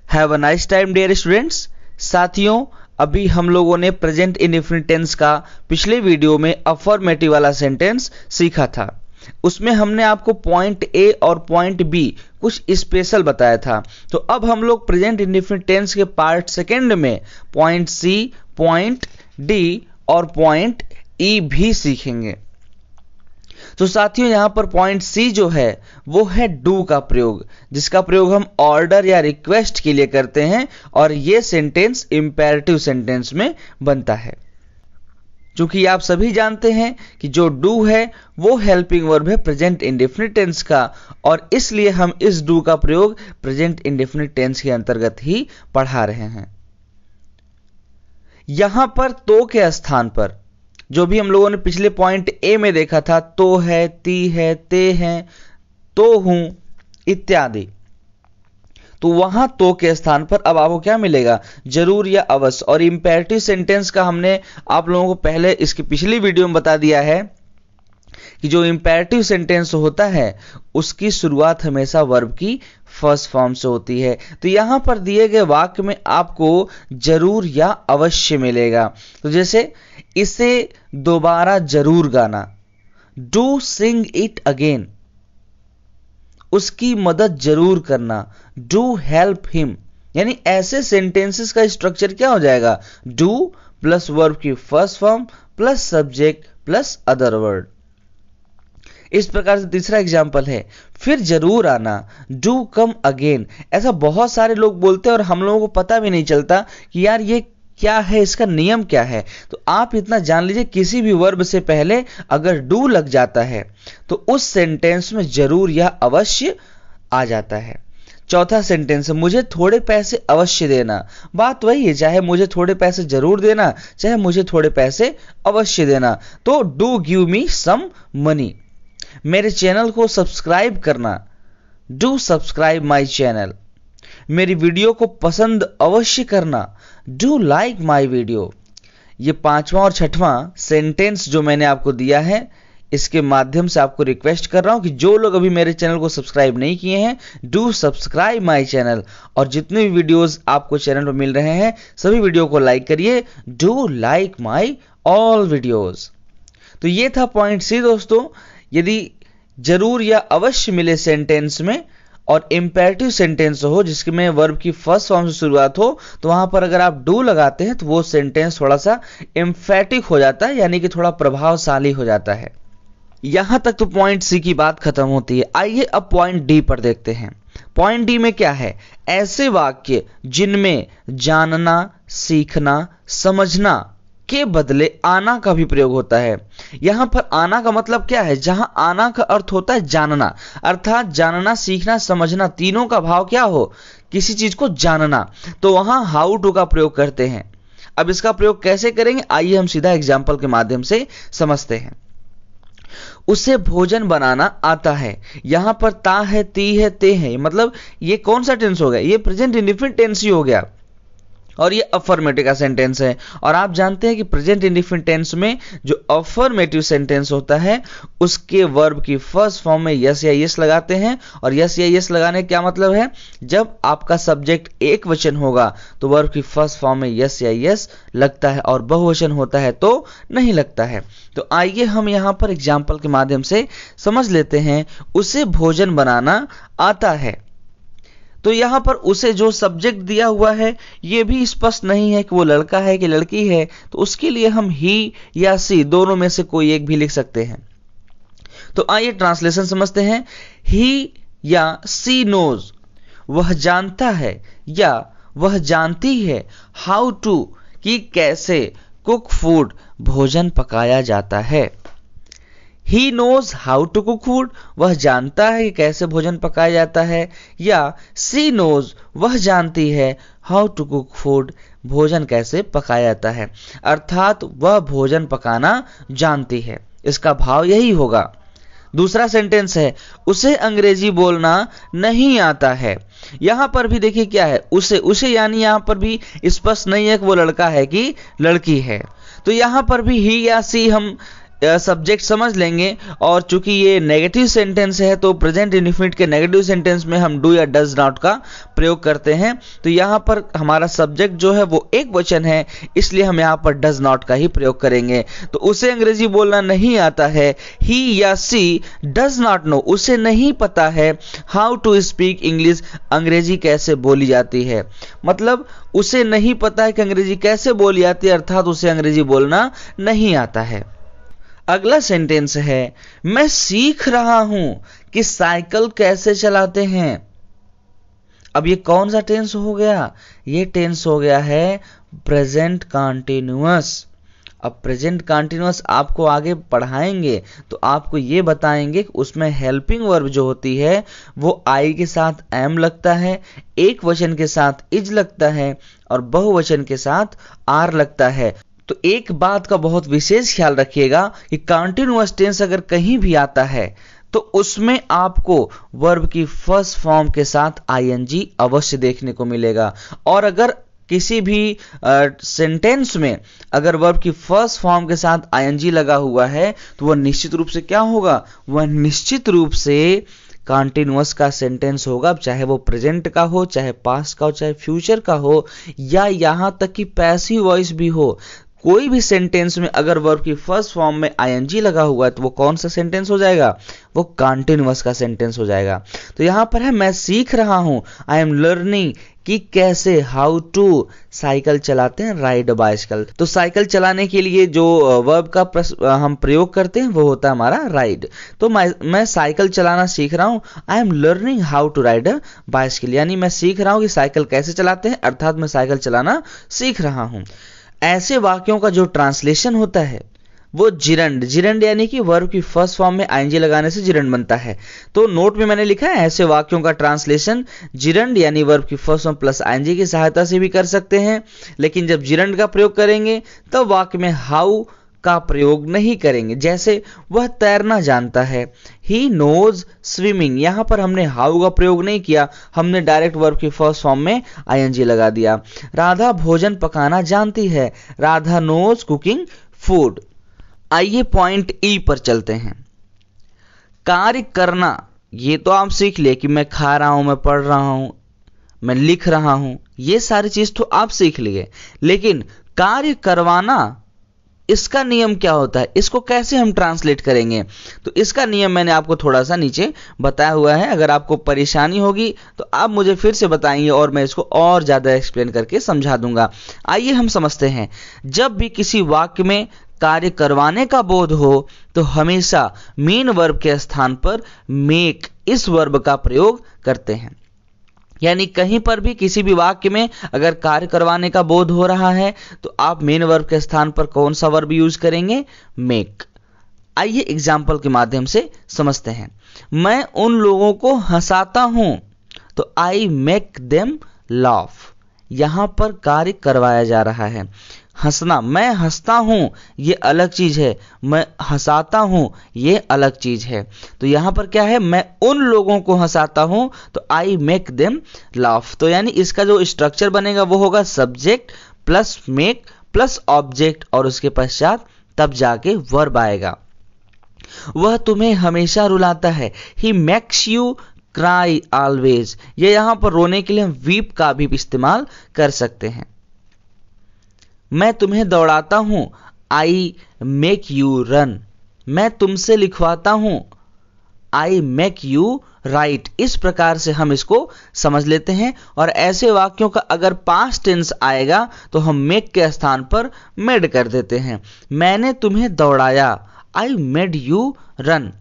Have a nice time dear students. साथियों, अभी हम लोगों ने प्रेजेंट इंडेफिनिट टेंस का पिछले वीडियो में अफर्मेटिव वाला सेंटेंस सीखा था। उसमें हमने आपको पॉइंट ए और पॉइंट बी कुछ स्पेशल बताया था। तो अब हम लोग प्रेजेंट इंडेफिनिट टेंस के पार्ट सेकेंड में पॉइंट सी, पॉइंट डी और पॉइंट ई भी सीखेंगे। तो साथियों, यहां पर पॉइंट सी जो है वो है डू का प्रयोग, जिसका प्रयोग हम ऑर्डर या रिक्वेस्ट के लिए करते हैं और ये सेंटेंस इंपेरेटिव सेंटेंस में बनता है। क्योंकि आप सभी जानते हैं कि जो डू है वो हेल्पिंग वर्ब है प्रेजेंट इंडेफिनिट टेंस का, और इसलिए हम इस डू का प्रयोग प्रेजेंट इंडेफिनिट टेंस के अंतर्गत ही पढ़ा रहे हैं। यहां पर तो के स्थान पर जो भी हम लोगों ने पिछले पॉइंट ए में देखा था, तो है, ती है, ते हैं, तो हूं इत्यादि, तो वहां तो के स्थान पर अब आपको क्या मिलेगा? जरूर या अवश्य। और इंपेरेटिव सेंटेंस का हमने आप लोगों को पहले इसकी पिछली वीडियो में बता दिया है कि जो इंपेरेटिव सेंटेंस होता है उसकी शुरुआत हमेशा वर्ब की फर्स्ट फॉर्म से होती है। तो यहां पर दिए गए वाक्य में आपको जरूर या अवश्य मिलेगा। तो जैसे इसे दोबारा जरूर गाना, डू सिंग इट अगेन, उसकी मदद जरूर करना, डू हेल्प हिम। यानी ऐसे सेंटेंसेस का स्ट्रक्चर क्या हो जाएगा? डू प्लस वर्ब की first form plus subject plus other word. इस प्रकार से तीसरा एग्जाम्पल है, फिर जरूर आना, डू कम अगेन। ऐसा बहुत सारे लोग बोलते हैं और हम लोगों को पता भी नहीं चलता कि यार ये क्या है, इसका नियम क्या है। तो आप इतना जान लीजिए, किसी भी वर्ब से पहले अगर डू लग जाता है तो उस सेंटेंस में जरूर या अवश्य आ जाता है। चौथा सेंटेंस है, मुझे थोड़े पैसे अवश्य देना। बात वही है, चाहे मुझे थोड़े पैसे जरूर देना, चाहे मुझे थोड़े पैसे अवश्य देना। तो do give me some money. मेरे चैनल को सब्सक्राइब करना, डू सब्सक्राइब माई चैनल। मेरी वीडियो को पसंद अवश्य करना, डू लाइक माई वीडियो। ये पांचवा और छठवां सेंटेंस जो मैंने आपको दिया है, इसके माध्यम से आपको रिक्वेस्ट कर रहा हूं कि जो लोग अभी मेरे चैनल को सब्सक्राइब नहीं किए हैं, डू सब्सक्राइब माई चैनल। और जितने भी वीडियोस आपको चैनल पर मिल रहे हैं सभी वीडियो को लाइक करिए, do like my all videos. तो ये था पॉइंट सी दोस्तों। यदि जरूर या अवश्य मिले सेंटेंस में और इंपेरेटिव सेंटेंस हो जिसमें वर्ब की फर्स्ट फॉर्म से शुरुआत हो, तो वहां पर अगर आप डू लगाते हैं तो वो सेंटेंस थोड़ा सा एम्फेटिक हो जाता है, यानी कि थोड़ा प्रभावशाली हो जाता है। यहां तक तो पॉइंट सी की बात खत्म होती है। आइए अब पॉइंट डी पर देखते हैं। पॉइंट डी में क्या है? ऐसे वाक्य जिनमें जानना, सीखना, समझना के बदले आना का भी प्रयोग होता है। यहां पर आना का मतलब क्या है? जहां आना का अर्थ होता है जानना, अर्थात जानना, सीखना, समझना, तीनों का भाव क्या हो? किसी चीज को जानना, तो वहां हाउ टू का प्रयोग करते हैं। अब इसका प्रयोग कैसे करेंगे, आइए हम सीधा एग्जाम्पल के माध्यम से समझते हैं। उसे भोजन बनाना आता है। यहां पर ता है, ती है, ते है, मतलब ये कौन सा टेंस हो गया? ये प्रेजेंट इंडेफिनिट टेंस ही हो गया और ये अफर्मेटिव का सेंटेंस है। और आप जानते हैं कि प्रेजेंट इंडेफिनिट टेंस में जो अफर्मेटिव सेंटेंस होता है उसके वर्ब की फर्स्ट फॉर्म में यस या यस लगाते हैं। और यस या यस लगाने का क्या मतलब है? जब आपका सब्जेक्ट एक वचन होगा तो वर्ब की फर्स्ट फॉर्म में यस या यस लगता है, और बहुवचन होता है तो नहीं लगता है। तो आइए हम यहां पर एग्जाम्पल के माध्यम से समझ लेते हैं। उसे भोजन बनाना आता है। तो यहां पर उसे जो सब्जेक्ट दिया हुआ है यह भी स्पष्ट नहीं है कि वो लड़का है कि लड़की है, तो उसके लिए हम ही या सी दोनों में से कोई एक भी लिख सकते हैं। तो आइए ट्रांसलेशन समझते हैं। ही या सी नोज, वह जानता है या वह जानती है, हाउ टू कि कैसे, कुक फूड भोजन पकाया जाता है। He knows how to cook food, वह जानता है कि कैसे भोजन पकाया जाता है। या she knows, वह जानती है, how to cook food, भोजन कैसे पकाया जाता है, अर्थात वह भोजन पकाना जानती है। इसका भाव यही होगा। दूसरा सेंटेंस है, उसे अंग्रेजी बोलना नहीं आता है। यहां पर भी देखिए क्या है, उसे यानी यहां पर भी स्पष्ट नहीं है कि वो लड़का है कि लड़की है। तो यहां पर भी ही या सी हम सब्जेक्ट समझ लेंगे, और चूंकि ये नेगेटिव सेंटेंस है तो प्रेजेंट इंडेफिनिट के नेगेटिव सेंटेंस में हम डू या डज नॉट का प्रयोग करते हैं। तो यहाँ पर हमारा सब्जेक्ट जो है वो एक वचन है, इसलिए हम यहाँ पर डज नॉट का ही प्रयोग करेंगे। तो उसे अंग्रेजी बोलना नहीं आता है, ही या सी डज नॉट नो, उसे नहीं पता है हाउ टू स्पीक इंग्लिश, अंग्रेजी कैसे बोली जाती है। मतलब उसे नहीं पता है कि अंग्रेजी कैसे बोली जाती है, अर्थात उसे अंग्रेजी बोलना नहीं आता है। अगला सेंटेंस है, मैं सीख रहा हूं कि साइकिल कैसे चलाते हैं। अब ये कौन सा टेंस हो गया? ये टेंस हो गया है प्रेजेंट कंटीन्यूअस। अब प्रेजेंट कंटीन्यूअस आपको आगे पढ़ाएंगे तो आपको ये बताएंगे कि उसमें हेल्पिंग वर्ब जो होती है वो आई के साथ एम लगता है, एक वचन के साथ इज लगता है, और बहुवचन के साथ आर लगता है। तो एक बात का बहुत विशेष ख्याल रखिएगा कि कंटीन्यूअस टेंस अगर कहीं भी आता है तो उसमें आपको वर्ब की फर्स्ट फॉर्म के साथ आईएनजी अवश्य देखने को मिलेगा। और अगर किसी भी सेंटेंस में अगर वर्ब की फर्स्ट फॉर्म के साथ आईएनजी लगा हुआ है तो वह निश्चित रूप से क्या होगा? वह निश्चित रूप से कंटीन्यूअस का सेंटेंस होगा, चाहे वो प्रेजेंट का हो, चाहे पास्ट का हो, चाहे फ्यूचर का हो, या यहां तक कि पैसिव वॉइस भी हो। कोई भी सेंटेंस में अगर वर्ब की फर्स्ट फॉर्म में आईएनजी लगा हुआ है तो वो कौन सा सेंटेंस हो जाएगा? वो कंटीन्यूअस का सेंटेंस हो जाएगा। तो यहां पर है मैं सीख रहा हूं, आई एम लर्निंग कि कैसे, हाउ टू साइकिल चलाते हैं, राइड बाइसिकल। तो साइकिल चलाने के लिए जो वर्ब का हम प्रयोग करते हैं वो होता है हमारा राइड। तो मैं साइकिल चलाना सीख रहा हूं, I am learning how to ride a bicycle, यानी मैं सीख रहा हूं कि साइकिल कैसे चलाते हैं, अर्थात मैं साइकिल चलाना सीख रहा हूं। ऐसे वाक्यों का जो ट्रांसलेशन होता है वो जिरंड, जिरंड यानी कि वर्ब की फर्स्ट फॉर्म में आईएनजी लगाने से जिरंड बनता है। तो नोट में मैंने लिखा है ऐसे वाक्यों का ट्रांसलेशन जिरंड यानी वर्ब की फर्स्ट फॉर्म प्लस आईएनजी की सहायता से भी कर सकते हैं, लेकिन जब जिरंड का प्रयोग करेंगे तब वाक्य में हाउ का प्रयोग नहीं करेंगे। जैसे वह तैरना जानता है, ही नोज स्विमिंग, यहां पर हमने हाउ का प्रयोग नहीं किया, हमने डायरेक्ट वर्ब की फर्स्ट फॉर्म में आईएनजी लगा दिया। राधा भोजन पकाना जानती है, राधा नोज कुकिंग फूड। आइए पॉइंट ई पर चलते हैं। कार्य करना, ये तो आप सीख लिए कि मैं खा रहा हूं, मैं पढ़ रहा हूं, मैं लिख रहा हूं, ये सारी चीज तो आप सीख लिए, लेकिन कार्य करवाना, इसका नियम क्या होता है, इसको कैसे हम ट्रांसलेट करेंगे? तो इसका नियम मैंने आपको थोड़ा सा नीचे बताया हुआ है। अगर आपको परेशानी होगी तो आप मुझे फिर से बताएंगे और मैं इसको और ज्यादा एक्सप्लेन करके समझा दूंगा। आइए हम समझते हैं। जब भी किसी वाक्य में कार्य करवाने का बोध हो तो हमेशा मेन वर्ब के स्थान पर मेक, इस वर्ब का प्रयोग करते हैं। यानी कहीं पर भी किसी भी वाक्य में अगर कार्य करवाने का बोध हो रहा है तो आप मेन वर्ब के स्थान पर कौन सा वर्ब यूज करेंगे? मेक। आइए एग्जाम्पल के माध्यम से समझते हैं। मैं उन लोगों को हंसाता हूं तो आई मेक देम लाफ, यहां पर कार्य करवाया जा रहा है। हंसना, मैं हंसता हूं ये अलग चीज है, मैं हंसाता हूं ये अलग चीज है। तो यहां पर क्या है? मैं उन लोगों को हंसाता हूं तो आई मेक देम लाफ। तो यानी इसका जो स्ट्रक्चर बनेगा वो होगा subject plus make plus object और उसके पश्चात तब जाके वर्ब आएगा। वह तुम्हें हमेशा रुलाता है, he makes you cry always. ये यहां पर रोने के लिए हम वीप का भी इस्तेमाल कर सकते हैं। मैं तुम्हें दौड़ाता हूं, आई मेक यू रन। मैं तुमसे लिखवाता हूं, आई मेक यू राइट। इस प्रकार से हम इसको समझ लेते हैं। और ऐसे वाक्यों का अगर पास्ट टेंस आएगा तो हम मेक के स्थान पर मेड कर देते हैं। मैंने तुम्हें दौड़ाया, आई मेड यू रन।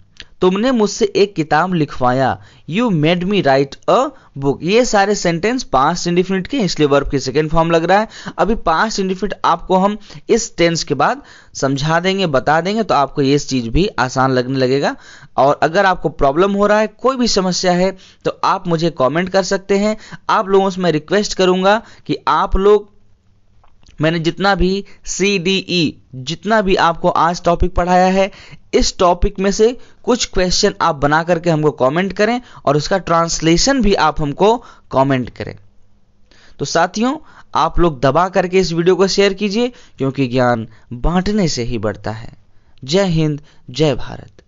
तुमने मुझसे एक किताब लिखवाया, you made me right a book. ये सारे सेंटेंस पास्ट इंडेफिनिट के, इसलिए वर्ब की सेकेंड फॉर्म लग रहा है। अभी पास्ट इंडेफिनिट आपको हम इस टेंस के बाद समझा देंगे, बता देंगे, तो आपको ये चीज भी आसान लगने लगेगा। और अगर आपको प्रॉब्लम हो रहा है, कोई भी समस्या है, तो आप मुझे कॉमेंट कर सकते हैं। आप लोगों से मैं रिक्वेस्ट करूंगा कि आप लोग, मैंने जितना भी CDE जितना भी आपको आज टॉपिक पढ़ाया है, इस टॉपिक में से कुछ क्वेश्चन आप बना करके हमको कमेंट करें और उसका ट्रांसलेशन भी आप हमको कमेंट करें। तो साथियों, आप लोग दबा करके इस वीडियो को शेयर कीजिए, क्योंकि ज्ञान बांटने से ही बढ़ता है। जय हिंद, जय भारत।